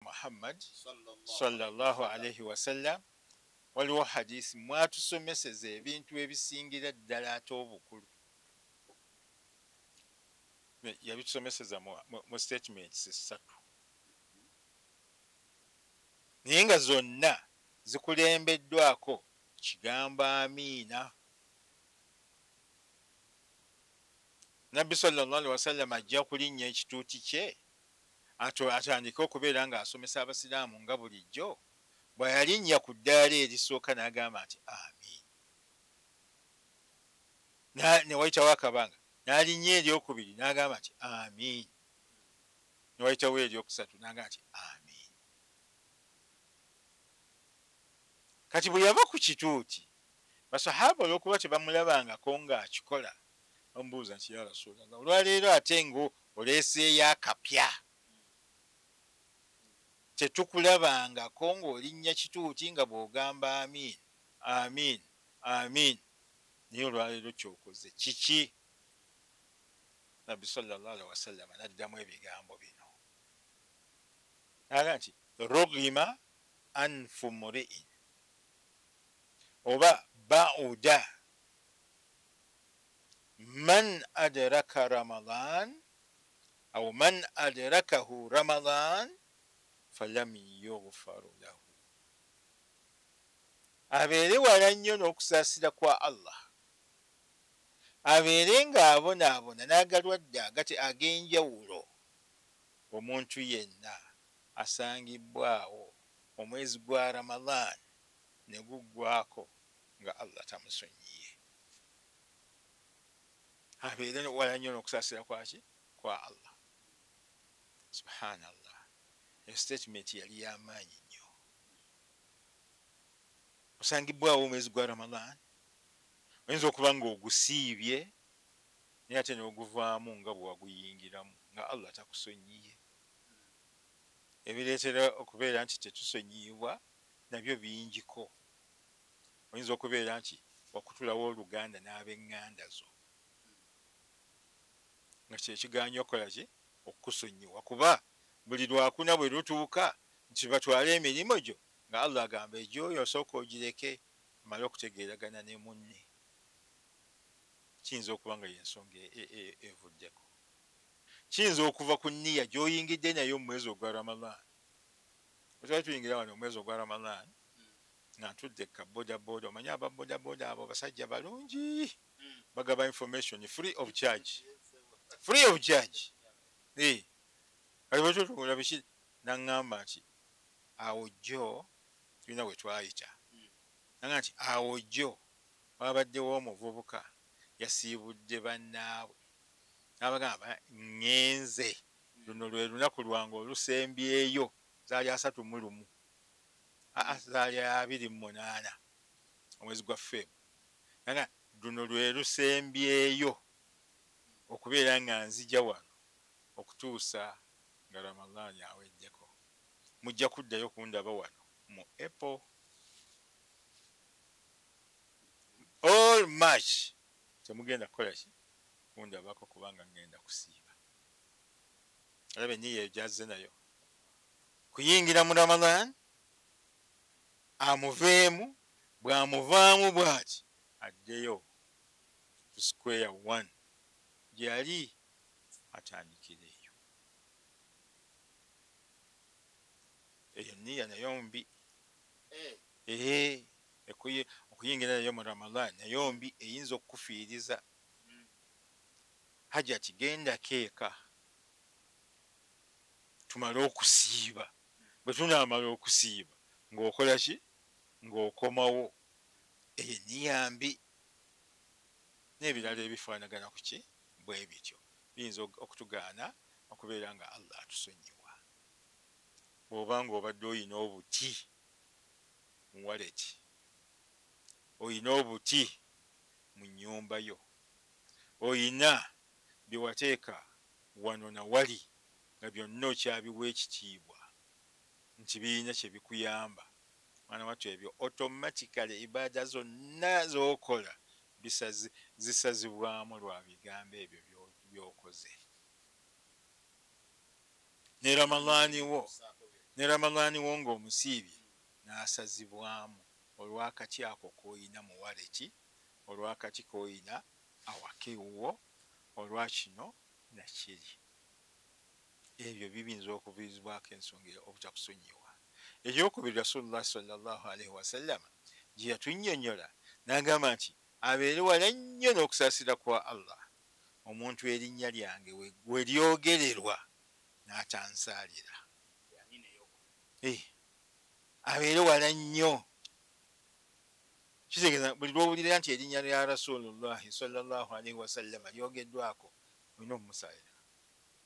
Muhammad sallallahu alaihi wasallam waliwo hadisi mwatusomeseza ebintu ebisingira ddala ate obukulu yabitusomeseza mu statements essatu naye nga zonna zikulembeddwako kigambo amiina. Nabbi sallallahu alaihi wasallam ajja kulinnya ekituuti kye atandike okubeera ng'asomesa abasiraamu nga bulijjo bwe yalinnya ku ddaala erisooka n'agamba nti amiin, ne wayitawo akabanga n'alinnya eryokubiri n'agamba nti amiin, ne wayitawo eryokusatu n'agamba nti amiin. Kati bwe yava ku kituuti basahaba olw'okuba tebamulabangako ng'akikola bamubuuza nti ya Rasulallah, olwaleero ate ngo oleeseeyo akapya tetukulabangako ng'olinnya kituuti nga bw'ogamba amiin amiin amiin, naye olwaleero kyokoze kiki? Nabbi sallallahu alaihi wasallam n'addamu ebigambo bino naga nti rugima anfu muri'in oba ba'uda man adraka ramadan aw man adrakahu ramadan falam yughfaru lahu. Abeere wala nnyo n'okusaasira kwa Allah, abeere ng'abonaabona n'agalwadde ag'enjawulo omuntu yenna asangibwawo omwezi gwa Ramadan ne guggwako nga Allah tamusonyiye. Abeere wala nnyo n'okusaasira kwaki? Kwa Allah. Subhanallah. Eyo statement yali y'amaanyi nnyo. Osangibwawo omwezi gwa Ramadan, oyinza okuba ng'ogusiibye naye ate n'oguvaamu nga bwe waguyingiramu nga Allah takusonyiye. Ebireetera okubeera nti tetusonyiibwa nabyo bingiko. Oyinza okubeera nti wakutulawo oluganda n'ab'eŋŋanda zo nga kyekigaanya okola ki? Okukusonyiwa. Kuba buli lwakuna bwe lutuuka nti batwale emirimu gyo nga Allah agamba egyoyo osooka ogireke amale okutegeeragana ne munne. Kiyinza okuba nga y'ensonga evuddeko. Kiyinza okuva ku nniya gy'oyingidde naye mu mwezi ogwa Ramadan. Bwe twali tuyingira wano omwezi ogwa Ramadan nga ntudde ka bodaboda, omanyi aba bodaboda abo basajja balungi bagaba information free of charge. Free of charge. Kati bwe tutungula biki n'aŋŋamba nti awo jjo tulina we twayita. N'aŋŋamba nti awo jjo wabaddewo omuvubuka yasiibudde bannaabwe n'abagamba ŋŋenze, luno lwe lunaku lwange olusembyeyo, zaali 31 zaali 28 omwezi gwa February. N'aŋŋamba luno lwe lusembyeyo okubeera nga nzija wano okutuusa nga Ramadan aweddeko. Mujja kuddayo kundaba wano mu April. All March temugenda kukola ki? Kundabako kubanga ngenda kusiiba. Alaba enniya ejazze nayo kuyingira mu Ramadan amuveemu, bw'amuvaamu bw'ati addeyo ku square one gyali atandikira eyo. Eyo nniya nayo mbi. Okuyingira nayo mu Ramadan nayo mbi, eyinza okukufiiriza. Hajati genda keeka tumale okusiiba. Bwe tunaamala okusiiba ng'okola ki? Ng'okomawo. Eyo nniya mbi. N'ebirala ebifaanagana ku ki? Bwe bityo biyinza okutugaana okubeera nga Allah atusonyiwa. Bw'oba ng'obadde oyina obuti mu waleti, oyina obuti mu nnyumba yo, oyina bye wateeka wano na wali nga byonna okyabiwa ekitiibwa nti birina kye bikuyamba, mwana wattu ebyo automatically ibaada zonna z'okola zisazibwamu lwa bigambo ebyo by'okoze. Ne ne ramadaani wo ng'omusiibye n'asazibwamu olw'akati ako k'oyina muwale ki olw'akati k'oyina awaka ewuwo olwakino nakiri ebyo bibinza okuviizibwako ensonga obutakusonyiwa. Ekyokubiri Rasulullah sallallahu alaihi wasallama gye yatunnyonnyola n'agamba nti abeere wala nnyo n'okusaasira kwa Allah omuntu erinnya lyange we lyogererwa n'atansaalira. Abeere wala nnyo kitegeeza buli lw'owulira nti erinnya lya Rasulullah sallallahu alaihi wasallama lyogeddwako olina okumusaalira.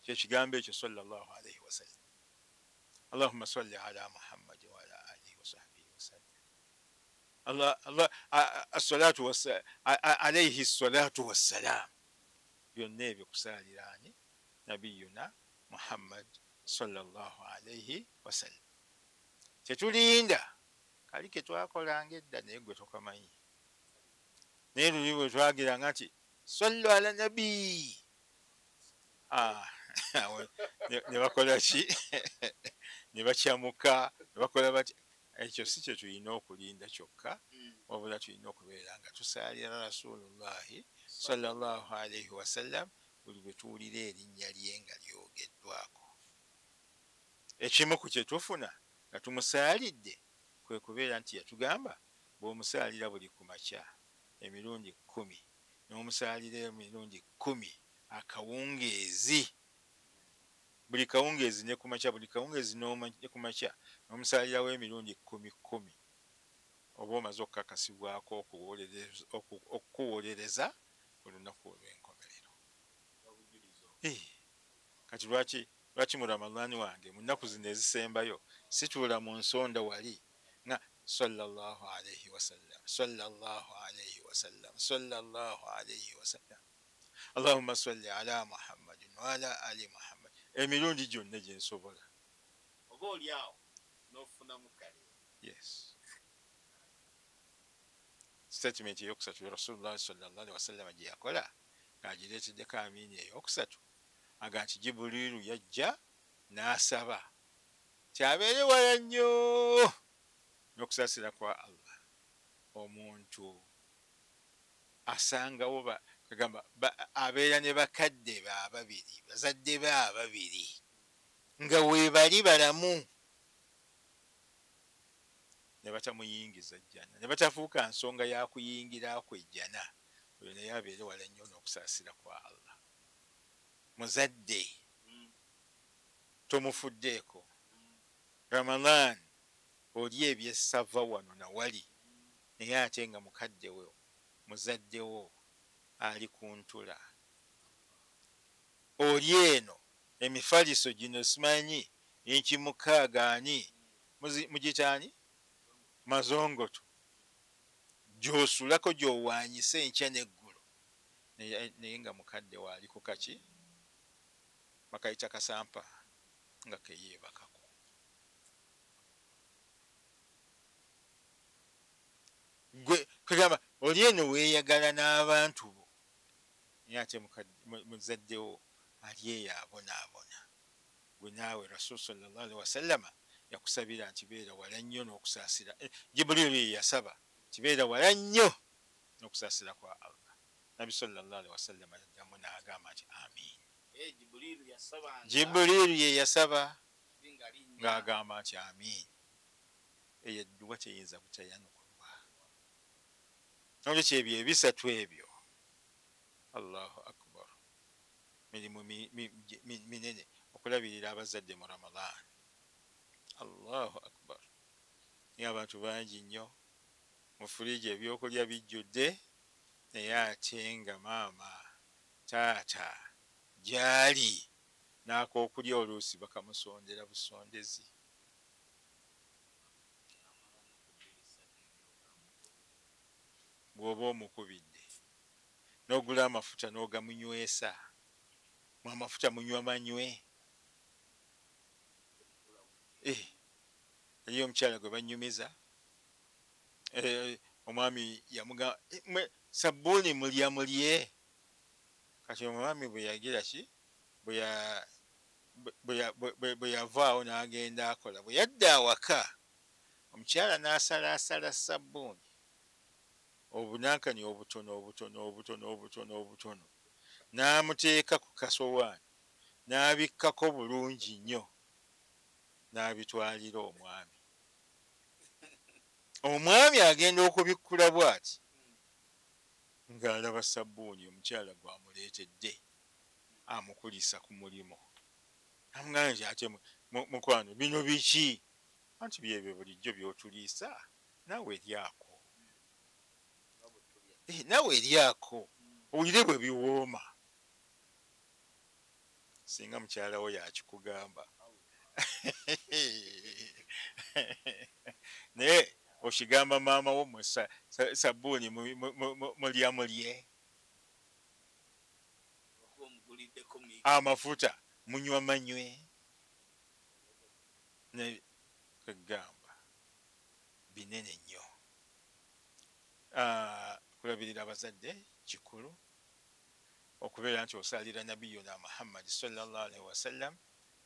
Kyekigambo ekyo sallallahu alaihi wasallam. Allahumma salli ala Muhammad wa ala alihi wa sahbihi wasallam. As-salatu alayhi salatu wassalam. Byonna ebyo kusaalira ani? Nabiyuna Muhammad sallallahu alaihi wasallam. Tetulinda kali ke twakolanga edda naye gwe tokamanyi. Naye luli bwe twagiranga nti sallu ala nabi. Ne bakola ki? Ne bakyamuka, ne bakola bati. Ekyo si kye tulina okulinda kyokka, wabula tulina okubeera nga tusaalira Rasulullahi sallallahu alaihi wasallam buli bwe tuwulira erinnya lye nga lyogeddwako. Ekimu ku kye tufuna nga tumusaalidde kwe kubeera nti yatugamba bw'omusaalira buli ku makya emirundi 10 n'omusaalira emirundi 10 akawungeezi. Buli kawungeezi ne ku makya, buli kawungeezi ne ku makya n'omusaalirawo emirundi 10 oba omaze okukakasibwako okuwolereza olunaku olw'enkomerero. Kati lwaki mu Ramadhaani wange mu nnaku zino ezisembayo situula mu nsonda wali nga sallallahu alaihi wasallam sallallahu alaihi wasallam sallallahu alaihi wasallam Allahumma salli ala Muhammadin wa ala ali Muhammad emirundi gyonna gye nsobola. Oba oli awo n'ofunamu kale. Yes. Statement eyokusatu Rasulullah sallallahu alaihi wasallam gye yakola ng'agireeteddeko amiini eyokusatu aga nti Jibuliiru yajja n'asaba kyabeere wala nnyo n'okusaasira kwa Allah omuntu asangawo kagamba abeera ne bakadde be ababiri bazadde be ababiri nga weebali balamu ne batamuyingiza jjana ne batafuuka nsonga ya kuyingirako ejjana. Oyo naye abeere wala nnyo n'okusaasira kwa Allah. Muzadde tomufuddeeko Ramadan oli ebyessava wano na wali naye ate nga mukaddewo muzaddewo ali ku ntula. Oli eno emifaliso gino simanyi enkimukaaga ani mugitaani mazongoto gy'osulako gy'owaanyisa enkya n'eggulu naye nga mukaddewo ali ku kaki bakayita kasampa nga keyeebakako. Gwe kugamba oli eno weeyagala n'abantu bo naye ate muzaddewo ali eyo abonaabona. Gwe naawe Rasul sallallahu alaihi wasallama yakusabira nti beera wala nnyo n'okusaasira. Jibuliiru ye yasaba kibeera wala nnyo n'okusaasira kwa Allah. Nabi sallallahu alaihi wasallama yaddamu n'agamba nti amiin. Jibuliiru ye yasaba ng'agamba nti amiin. Eyo edduwa teyinza butayanukulwa. Nolwekyo ebyo ebisatu ebyo Allahu akbar mirimu minene okulabirira abazadde mu Ramadan. Allahu akbar. Naye abantu bangi nnyo mu fuliji ebyokulya bijjudde naye ate nga maama taata gyali n'akookulya oluusi bakamusondera busondezi. Bw'oba omukubidde n'ogula amafuta n'ogamunywesa mu amafuta munywa manywe. Eriyo omukyala gwe banyumiza omwami yamugamba sabbuuni mulya mulye. Kati omwami bwe yagira ki bwe bwe yavaawo n'agenda akola bwe yadda awaka omukyala n'asalaasala sabbuuni obunankani obutono n'amuteeka ku kasowaani n'abikkako bulungi nnyo n'abitwalira omwami. Omwami agenda okubikkula bw'ati ng'alaba sabbuuni omukyala gwamuleetedde amukulisa ku mulimo. Amugamba nti ate mukwano bino biki? Anti byebyo bulijjo by'otuliisa naawe eryako. Naawe eryako owulire bwe biwooma. Singa mukyala wo yakikugamba naye okigamba maama wo mu sabbuuni mulye amafuta munywa manywe kwegamba binene nnyo. Kulabirira abazadde kikulu okubeera nti osalira nabiyuna Muhammad sallallahu alaihi wasallam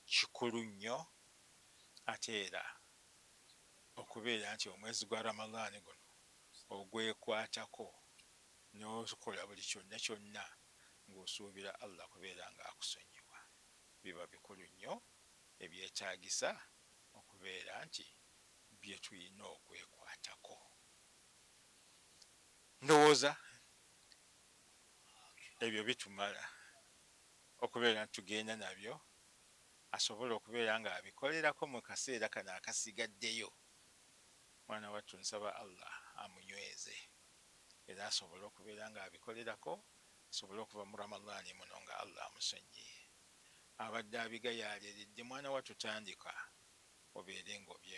kikulu nnyo, ate era okubeera nti omwezi gwa Ramadani guno ogwekwatako n'okola buli kyonna kyonna ng'osuubira Allah kubeera ng'akusonyiwa biba bikulu nnyo ebyetaagisa okubeera nti bye tulina okwekwatako. Ndowooza ebyo bitumala okubeera nti tugenda nabyo, asobola okubeera ng'abikolerako mu kaseera kano akasigaddeyo. Mwana wattu nsaba Allah amunyweze era asobole okubeera ng'abikolerako, asobole okuva mu Ramadani muno nga Allah amusonyiye. Abadde abigayaaliridde mwana wattu tandika obeere ng'obye